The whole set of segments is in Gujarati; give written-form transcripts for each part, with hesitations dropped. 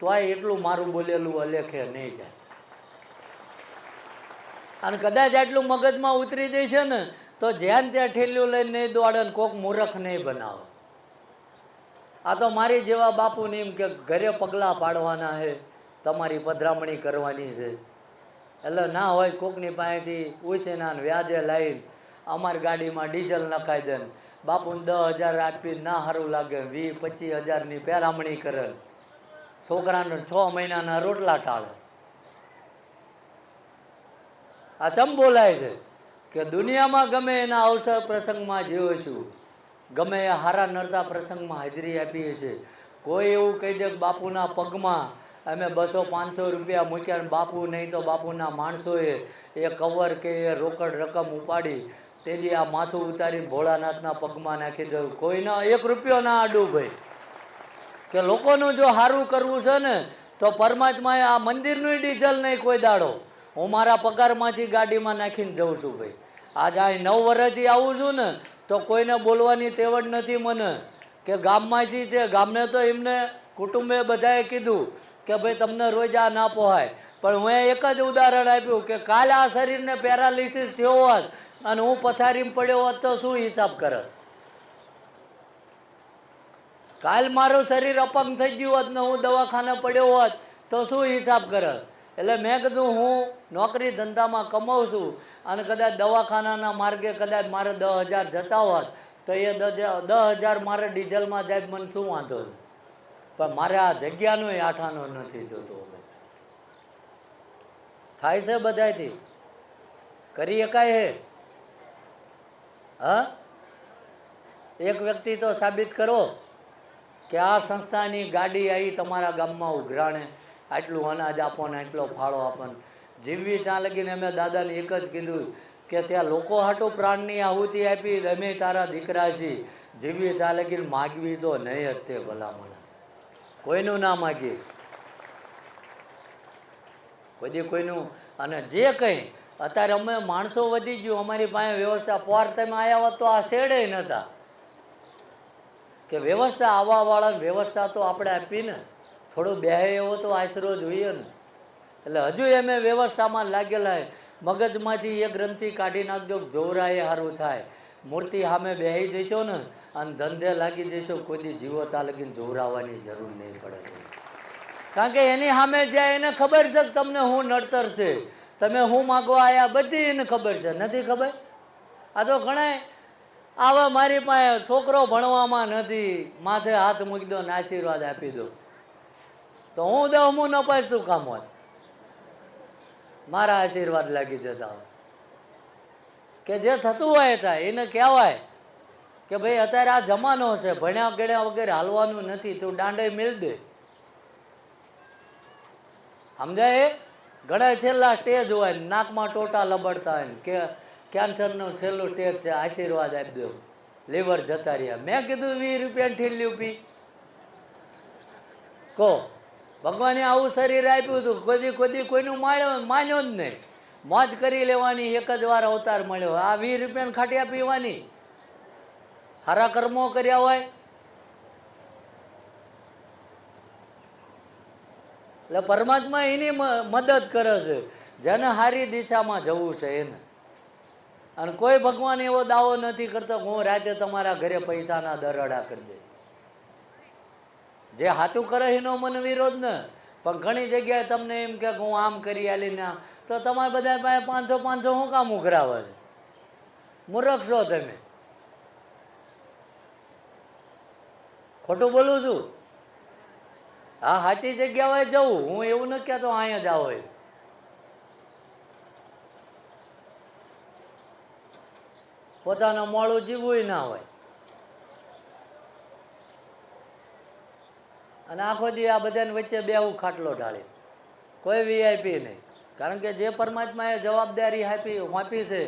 તો આ એટલું મારું બોલેલું અલેખે નહીં જાય. અને કદાચ આટલું મગજમાં ઉતરી જશે ને તો જ્યાં ત્યાં ઠેલ્યું લઈને નહીં દોડે ને કોક મૂર્ખ નહીં બનાવે. આ તો મારી જેવા બાપુને એમ કે ઘરે પગલાં પાડવાના છે, તમારી પધરામણી કરવાની છે. એટલે ના હોય કોકની પાસેથી ઉછીના વ્યાજે લાવીને અમારી ગાડીમાં ડીઝલ નખાઈ દે ને બાપુને 10,000 આપી ના સારું લાગે, 20-25,000ની પેરામણી કરે, છોકરાને 6 મહિનાના રોટલા ટાળે. આ ચમ બોલાય છે કે દુનિયામાં ગમે એના અવસર પ્રસંગમાં જીવો છું, ગમે એ હારા નડતા પ્રસંગમાં હાજરી આપીએ છીએ. કોઈ એવું કહી દે કે બાપુના પગમાં અમે 200-500 રૂપિયા મૂક્યા ને બાપુ નહીં તો બાપુના માણસોએ એ કવર કે એ રોકડ રકમ ઉપાડી તેથી આ માથું ઉતારીને ભોળાનાથના પગમાં નાખી દઉં. કોઈના 1 રૂપિયો ના આડું ભાઈ. કે લોકોનું જો સારું કરવું છે ને તો પરમાત્માએ આ મંદિરનું ડીઝલ નહીં કોઈ દાડો હું મારા પગારમાંથી ગાડીમાં નાખીને જઉં છું ભાઈ. આજે આ 9 વર્ષથી આવું છું ને તો કોઈને બોલવાની તેવડ નથી મને. કે ગામમાંથી તે ગામને તો એમને કુટુંબે બધાએ કીધું કે ભાઈ તમને રોજ આ ના પોહાય, પણ હું એક જ ઉદાહરણ આપ્યું કે કાલે આ શરીરને પેરાલિસિસ થયો હોત અને હું પથારીમાં પડ્યો હોત તો શું હિસાબ કરે? કાલ મારું શરીર અપંગ થઈ ગયું હોત ને હું દવાખાને પડ્યો હોત તો શું હિસાબ કરે? એટલે મેં કીધું હું નોકરી ધંધામાં કમાઉં છું અને કદાચ દવાખાનાના માર્ગે કદાચ મારે 10,000 જતા હોત તો એ 10,000 મારે ડીઝલમાં જાય મને શું વાંધો છે? પણ મારે આ જગ્યાનો આઠાનો નથી જોતો. થાય છે બધાથી કરી શકાય હે? હા, એક વ્યક્તિ તો સાબિત કરો કે આ સંસ્થાની ગાડી આવી તમારા ગામમાં ઉઘરાણે, આટલું અનાજ આપો ને આટલો ફાળો આપો ને. જીવવી ત્યાં લગીને અમે દાદાને એક જ કીધું કે ત્યાં લોકો હાટું પ્રાણની આહુતિ આપી, અમે તારા દીકરા છીએ, જીવવી ત્યાં લગીને માગવી તો નહીં જ તે ભલામણ. કોઈનું ના માગીએ કોઈ કોઈનું. અને જે કંઈ અત્યારે અમે માણસો વધી ગયું, અમારી પાસે વ્યવસ્થા પોર તમે આવ્યા હોત તો આ શેડે નહોતા. કે વ્યવસ્થા આવવાવાળાને વ્યવસ્થા તો આપણે આપીને થોડું બેહે એવો તો આશરો જોઈએ ને. એટલે હજુ અમે વ્યવસ્થામાં લાગેલા. મગજમાંથી એક ગ્રંથિ કાઢી નાખજો, જોવરાએ સારું થાય. મૂર્તિ સામે બેસી જશો ને અને ધંધે લાગી જશો, કોઈ જીવતા લગીને જોવરાવાની જરૂર નહીં પડે. કારણ કે એની સામે જાય એને ખબર છે કે તમને હું નડતર છે, તમે હું માગવા આવ્યા બધી એને ખબર છે. નથી ખબર? આ તો ઘણા આવા મારી પાસે છોકરો ભણવામાં નથી, માથે હાથ મૂકી દો ને આશીર્વાદ આપી દો તો હું 10મું ન પાસ શું કામ હોય? મારા આશીર્વાદ લાગી જતા હોય. કે જે થતું હોય થાય એને કહેવાય કે ભાઈ અત્યારે આ જમાનો છે, ભણ્યા ગણ્યા વગેરે હાલવાનું નથી, તું દાંડે મેળ દે. સમજાય? ઘણા છેલ્લા સ્ટેજ હોય, નાકમાં ટોટા લબડતા હોય કે કેન્સરનો છેલ્લો સ્ટેજ છે, આશીર્વાદ આપી દો, લીવર જતા રહ્યા. મેં કીધું 20 રૂપિયાની ઠીલ્યું પી કહો. ભગવાને આવું શરીર આપ્યું હતું, કોઈનું માન્યો જ નહીં. મોજ કરી લેવાની, એક જ વાર અવતાર મળ્યો. આ 20 રૂપિયાની ખાટિયા પીવાની, સારા કર્મો કર્યા હોય. એટલે પરમાત્મા એની મદદ કરે છે જેને સારી દિશામાં જવું છે એને. અને કોઈ ભગવાન એવો દાવો નથી કરતો હું રાતે તમારા ઘરે પૈસાના દરડા કરી દે. જે સાચું કરે એનો મને વિરોધ ને, પણ ઘણી જગ્યાએ તમને એમ કે હું આમ કરી આલીને તો તમારે બધા પાસે 500 શું કામ ઉઘરાવે છે? મૂર્ખ છો તમે. ખોટું બોલું છું? હા, સાચી જગ્યા હોય જવું, હું એવું નથી કહેતો અહીંયા જ આવો. પોતાનું મોડું જીવવું ના હોય. અને આખો દી આ બધાને વચ્ચે બેવું ખાટલો ઢાળી, કોઈ વીઆઈપી નહીં. કારણ કે જે પરમાત્માએ જવાબદારી આપી છે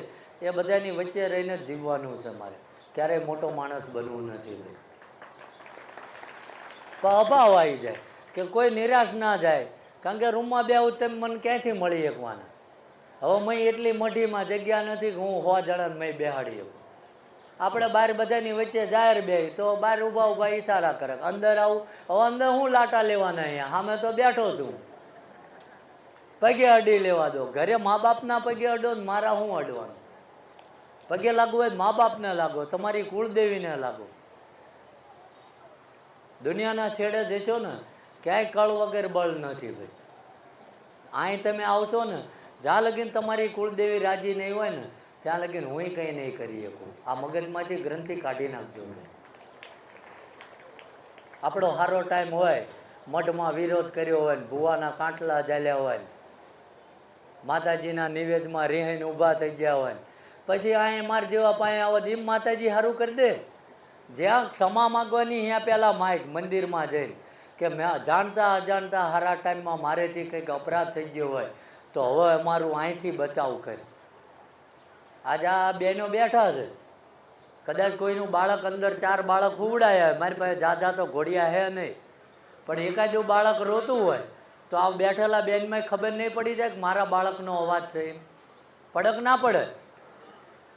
એ બધાની વચ્ચે રહીને જ જીવવાનું છે મારે. ક્યારેય મોટો માણસ બનવું નથી. પણ અભાવ આવી જાય કે કોઈ નિરાશ ના જાય. કારણ કે રૂમમાં બેવું તેમ મને ક્યાંથી મળી શકવાના? હવે મેં એટલી મઢીમાં જગ્યા નથી કે હું 100 જણાને મેં બેહાડી શકું. આપણે બહાર બધાની વચ્ચે જાહેર બે તો બહાર ઊભા ઊભા ઈશારા કરે, અંદર આવું. હવે અંદર હું લાટા લેવાના અહીંયા, સામે તો બેઠો છું, પગે અડી લેવા દો. ઘરે મા બાપના પગે અડો ને મારા હું અડવાનું? પગે લાગવું હોય મા બાપને લાગો, તમારી કુળદેવીને લાગો. દુનિયાના છેડે જશો ને ક્યાંય કળ વગર બળ નથી ભાઈ. અહીં તમે આવશો ને, જ્યાં લગીને તમારી કુળદેવી રાજી નહીં હોય ને ત્યાં લગીને હું કંઈ નહીં કરી શકું. આ મગજમાંથી ગ્રંથિ કાઢી નાખજો. આપણો સારો ટાઈમ હોય, મઢમાં વિરોધ કર્યો હોય, ભુવાના કાંટલા ચાલ્યા હોય, માતાજીના નિવેદમાં રેહીને ઊભા થઈ ગયા હોય, પછી અહીં માર જેવા પાસે આવો એમ માતાજી સારું કરી દે. જ્યાં ક્ષમા માગવાની ત્યાં પહેલાં માઇક મંદિરમાં જઈને કે મેં જાણતા અજાણતા સારા ટાઈમમાં મારેથી કંઈક અપરાધ થઈ ગયો હોય તો હવે અમારું અહીંથી બચાવ કરે. આજે આ બહેનો બેઠા છે, કદાચ કોઈનું બાળક અંદર 4 બાળક ઉવડાયા હોય, મારી પાસે જાજા તો ઘોડિયા હે નહીં, પણ એકાદું બાળક રોતું હોય તો આ બેઠેલા બેનમાં ખબર નહીં પડી જાય કે મારા બાળકનો અવાજ છે. પડક ના પડે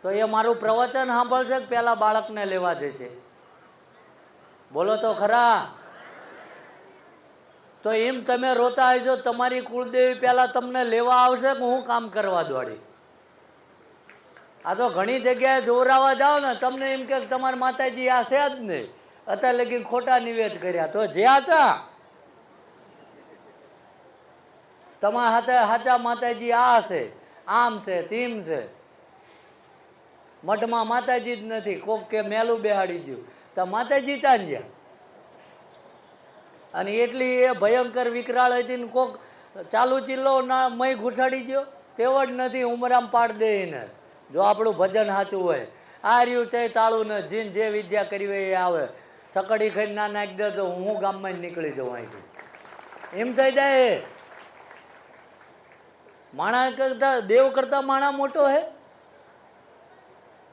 તો એ મારું પ્રવચન સાંભળશે કે પેલા બાળકને લેવા જશે? બોલો તો ખરા. તો એમ તમે રોતા આવશો, તમારી કુળદેવી પેલા તમને લેવા આવશે કે હું કામ કરવા દોડી? આ તો ઘણી જગ્યાએ જોરાવા જાઓ ને તમને એમ કે તમારા માતાજી આ છે જ નહીં, અત્યારે લગી ખોટા નિવેદ કર્યા. તો જ્યાં ચા તમારા હાથે સાચા માતાજી આ છે, આમ છે, તેમ છે. મઠમાં માતાજી જ નથી, કોક કે મેલું બેહાડી ગયું તો માતાજી ત્યાં ગયા. અને એટલી એ ભયંકર વિકરાળ હતી ને કોક ચાલુ ચિલ્લો ના મય ઘુસાડી ગયો તેવો જ નથી, ઉમરામ પાડ દે એને. જો આપણું ભજન સાચું હોય, આ રહ્યું છે તાળું ને જીન જે વિદ્યા કરી હોય એ આવે, સકડી ખાઈ ના નાખી દે તો હું ગામમાં જ નીકળી જાઉં અહીંથી. એમ થઈ જાય. માણા કરતા દેવ કરતા માણા મોટો હે?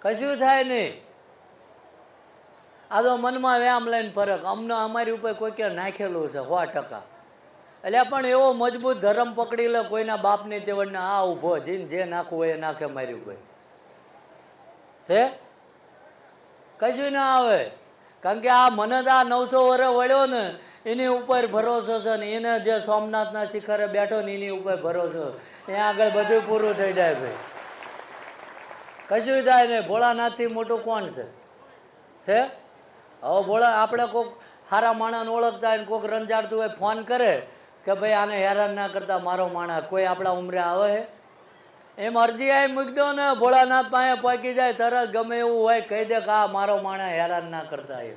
કશું થાય નહીં. આ તો મનમાં વ્યામ લઈને ફરક. અમને અમારી ઉપર કોઈ કે નાખેલું છે 100%. એટલે પણ એવો મજબૂત ધર્મ પકડી લે કોઈના બાપની તેવડને આ ઊભો જીન જે નાખવું હોય એ નાખે મારી ઉપર છે, કશું ના આવે. કારણ કે આ મને તો આ 900 વર્ષ વળ્યો ને એની ઉપર ભરોસો છે ને એને જે સોમનાથના શિખરે બેઠો ને એની ઉપર ભરોસો, ત્યાં આગળ બધું પૂરું થઈ જાય ભાઈ. કશું થાય નહીં. ભોળાનાથથી મોટું કોણ છે? હવે ભોળા આપણે કોઈક સારા માણસને ઓળખતા હોય ને કોઈક રંજાડતું હોય ફોન કરે કે ભાઈ આને હેરાન ના કરતા મારો માણસ, કોઈ આપણા ઉમરે આવે હે? એમ અરજી આવી મૂકી દો ને, ભોળાનાથ પાસે પહોંચી જાય તરત. ગમે એવું હોય કહી દે કે આ મારો માણસ હેરાન ના કરતા. એ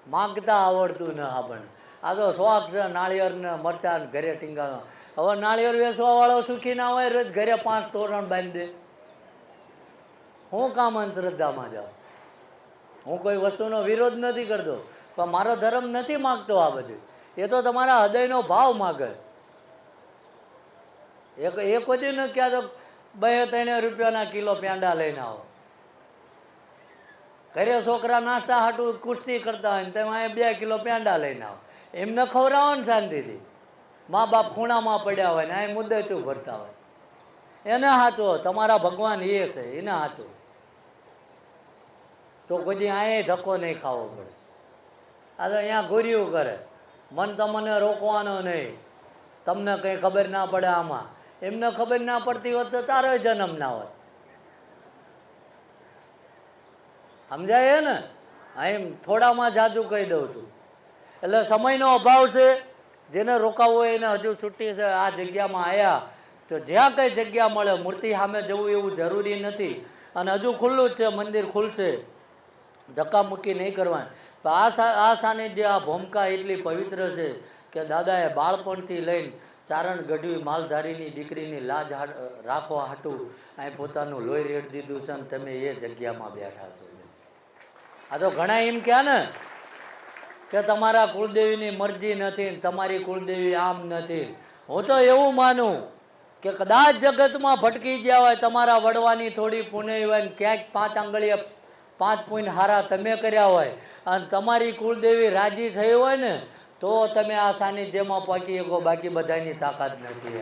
માગતા આવડતું ને આપણને. આ તો શોખ છે નાળિયેર ને મરચા ને ઘરે ટીંગાનો. હવે નાળિયેર વેચવા વાળો સુખી ના હોય, રોજ ઘરે 5 તોરણ બાંધી દે. હું કામ અંધશ્રદ્ધામાં જાઉં? હું કોઈ વસ્તુનો વિરોધ નથી કરતો, પણ મારો ધર્મ નથી માગતો આ બધું. એ તો તમારા હૃદયનો ભાવ માગે. એ કોઈ ને ક્યાં તો 2-3 રૂપિયાના કિલો પેંડા લઈને આવો. ઘરે છોકરા નાસ્તા હાટું કુસ્તી કરતા હોય ને તમે 2 કિલો પેંડા લઈને આવો. એમને ખવડાવો ને શાંતિથી. મા બાપ ખૂણામાં પડ્યા હોય ને અહીં મુદ્દે તું ભરતા હોય. એને સાચો, તમારા ભગવાન એ છે, એને સાચો. તો કોઈ અહીંયા ધક્કો નહીં ખાવો પડે. આ તો અહીંયા ઘોર્યું કરે. મન તમને રોકવાનો નહીં. તમને કંઈ ખબર ના પડે આમાં. એમને ખબર ના પડતી હોત તો તારો જન્મ ના હોય. સમજાય ને? એમ થોડામાં જાજુ કહી દઉં છું. એટલે સમયનો અભાવ છે. જેને રોકાવું હોય એને હજુ છૂટી છે. આ જગ્યામાં આવ્યા તો જ્યાં કઈ જગ્યા મળે મૂર્તિ સામે જવું એવું જરૂરી નથી. અને હજુ ખુલ્લું જ છે, મંદિર ખુલશે, ધક્કામુક્કી નહીં કરવાની. આ સાનિધ્ય, આ ભૂમિકા એટલી પવિત્ર છે કે દાદાએ બાળપણથી લઈને ચારણ ગઢવી માલધારીની દીકરીની લાજ રાખવા હાટું અહીં પોતાનું લોહી રેડ દીધું છે. અને તમે એ જગ્યામાં બેઠા છો. આ તો ઘણા એમ કહે ને કે તમારા કુળદેવીની મરજી નથી, તમારી કુળદેવી આમ નથી. હું તો એવું માનું કે કદાચ જગતમાં ભટકી ગયા હોય, તમારા વડવાની થોડી પુણ્ય હોય ને ક્યાંક 5 આંગળીએ 5 પુણ્ય હારા તમે કર્યા હોય અને તમારી કુળદેવી રાજી થઈ હોય ને તો તમે આ સાનિધ્યમાં પહોંચી શકો. બાકી બધાની તાકાત નથી.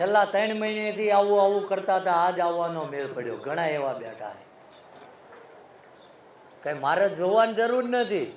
છેલ્લા 3 મહિનેથી આવું આવું કરતા હતા, આજ આવવાનો મેળ પડ્યો. ઘણા એવા બેઠા છે, કઈ મારે જોવાની જરૂર નથી.